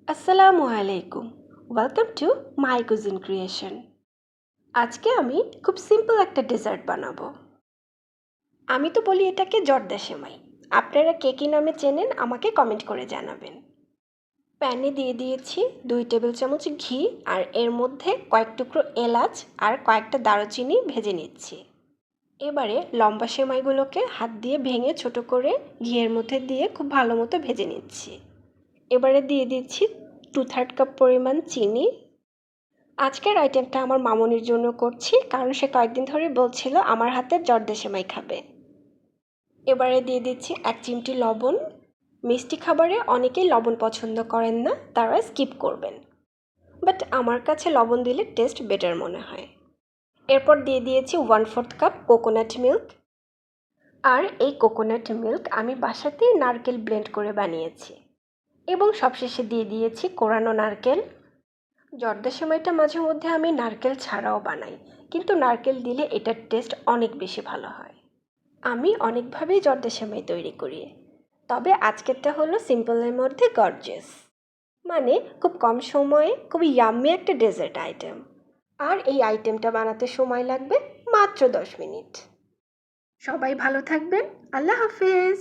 আসসালামু আলাইকুম। Welcome to my cuisine creation. আজকে আমি খুব সিম্পল একটা ডেজার্ট বানাবো। আমি তো বলি এটাকে জর্দা সেমাই। আপনারা কে কী নামে চেনেন আমাকে কমেন্ট করে জানাবেন। প্যানে দিয়ে দিয়েছি 2 টেবিল চামচ ঘি আর এর মধ্যে কয়েক টুকরো এলাচ আর কয়েকটা দারুচিনি ভেজে নিচ্ছি। এবারে লম্বা সেমাইগুলোকে হাত দিয়ে ভেঙে ছোট করে ঘিয়ের মধ্যে দিয়ে খুব ভালো মতো ভেজে নিচ্ছি। এবারে দিয়ে দিচ্ছি 2/3 কাপ পরিমাণ চিনি। আজকের আইটেমটা আমার মামুনির জন্য করছি, কারণ সে কয়েকদিন ধরে বলছিল আমার হাতের জর্দা সেমাই খাবে। এবারে দিয়ে দিচ্ছি 1 চিমটি লবণ। মিষ্টি খাবারে অনেকেই লবণ পছন্দ করেন না, তারা স্কিপ করবেন, বাট আমার কাছে লবণ দিলে টেস্ট বেটার মনে হয়। এরপর দিয়ে দিয়েছি 1/4 কাপ কোকোনাট মিল্ক। আর এই কোকোনাট মিল্ক আমি বাসাতেই নারকেল ব্লেন্ড করে বানিয়েছি। এবং সবশেষে দিয়ে দিয়েছি কোরানো নারকেল। জর্দা সেমাইটা মাঝে মধ্যে আমি নারকেল ছাড়াও বানাই, কিন্তু নারকেল দিলে এটার টেস্ট অনেক বেশি ভালো হয়। আমি অনেকভাবেই জর্দা সেমাই তৈরি করি, তবে আজকেরটা হলো সিম্পলের মধ্যে গর্জিয়াস। মানে খুব কম সময়ে খুবই ইয়াম্মি একটা ডেজার্ট আইটেম। আর এই আইটেমটা বানাতে সময় লাগবে মাত্র 10 মিনিট। সবাই ভালো থাকবেন। আল্লাহ হাফেজ।